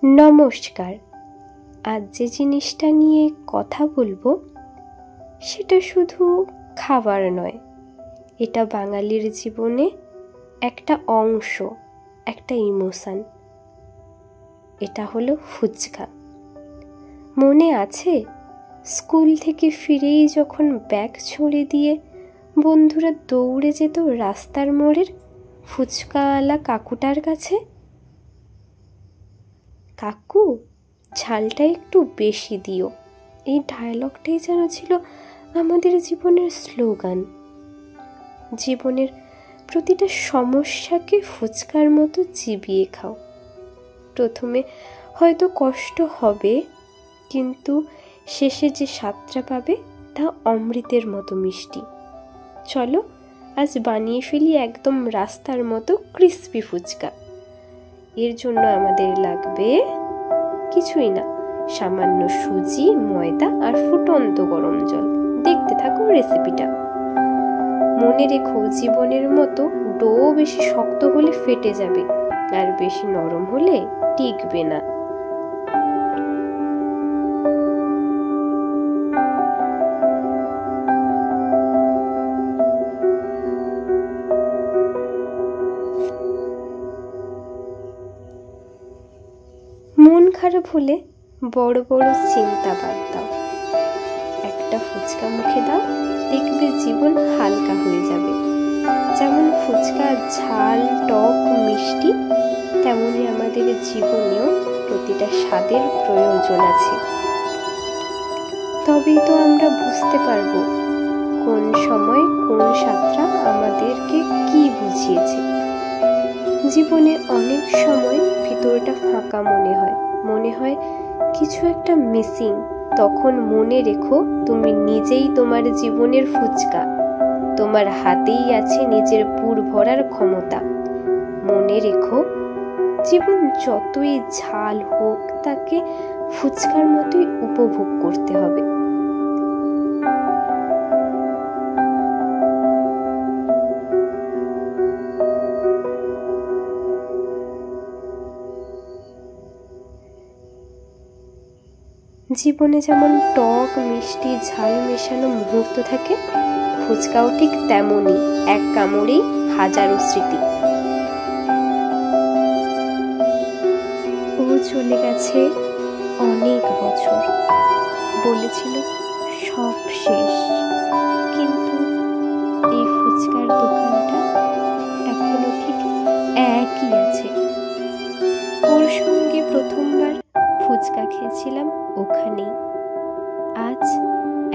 নমস্কার। আজ যে জিনিসটা নিয়ে কথা বলবো সেটা শুধু খাবার নয়, এটা বাঙালির জীবনে একটা অংশ, একটা ইমোশন। এটা হলো ফুচকা। মনে আছে স্কুল থেকে ফিরেই যখন ব্যাগ ছড়ে দিয়ে বন্ধুরা দৌড়ে যেত রাস্তার মোড়ের ফুচকাওয়ালা কাকুটার কাছে? কাকু, ঝালটা একটু বেশি দিও। এই ডায়লগটাই যেন ছিল আমাদের জীবনের স্লোগান। জীবনের প্রতিটা সমস্যাকে ফুচকার মতো চিবিয়ে খাও। প্রথমে হয়তো কষ্ট হবে, কিন্তু শেষে যে স্বাদটা পাবে তা অমৃতের মতো মিষ্টি। চলো আজ বানিয়ে ফেলি একদম রাস্তার মতো ক্রিস্পি ফুচকা। এর জন্য আমাদের লাগবে কিছুই না, সামান্য সুজি, ময়দা আর ফুটন্ত গরম জল। দেখতে থাকো রেসিপিটা। মনে রেখো, জীবনের মতো ডো বেশি শক্ত হলে ফেটে যাবে, আর বেশি নরম হলে টিকবে না। মন খারাপ হলে বড় বড় চিন্তা বাদ দাও, একটা ফুচকা মুখে দাও, দেখবে জীবন হালকা হয়ে যাবে। যেমন ফুচকা ঝাল, টক, মিষ্টি, তেমনি আমাদের জীবনেও প্রতিটা স্বাদের প্রয়োজন আছে। তবেই তো আমরা বুঝতে পারবো কোন সময় কোন স্বাদটা আমাদেরকে কি বুঝিয়েছে। জীবনে অনেক সময় ভিতরটা ফাঁকা মনে হয় কিছু একটা মিসিং। তখন মনে রেখো, তুমি নিজেই তোমার জীবনের ফুচকা। তোমার হাতেই আছে নিজের পুর ভরার ক্ষমতা। মনে রেখো, জীবন যতই ঝাল হোক তাকে ফুচকার মতোই উপভোগ করতে হবে। জীবনে যেমন টক, মিষ্টি, ঝাল মেশানো মুহূর্ত থাকে, ফুচকাও ঠিক তেমনই, এক কামড়েই হাজারো স্মৃতি। ও চলে গেছে অনেক বছর, বলেছিল সব শেষ, কিন্তু এই ফুচকার দোকানটা এখনো ঠিক একই আছে। ওর সঙ্গে প্রথমবার ফুচকা খেয়েছিলাম ওখানেই। আজ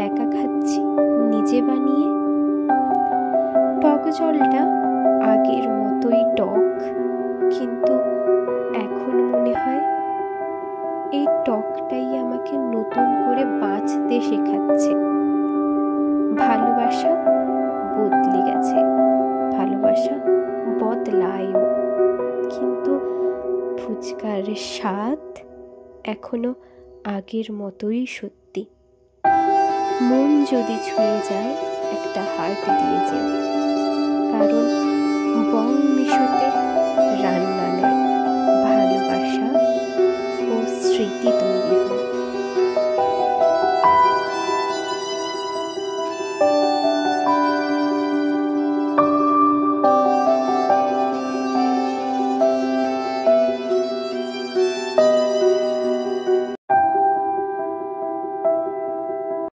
একা খাচ্ছি নিজে বানিয়ে। টক জলটা আগের মতোই টক, কিন্তু এখন মনে হয় এই টকটাই আমাকে নতুন করে বাঁচতে শেখাচ্ছে। ভালোবাসা বদলে গেছে, ভালোবাসা বদলায়ও, কিন্তু ফুচকার স্বাদ এখনো আগের মতোই সত্যি। মন যদি ছুঁয়ে যায়, একটা হার্ট দিয়ে যেও, কারণ বং মিশোতে রান্না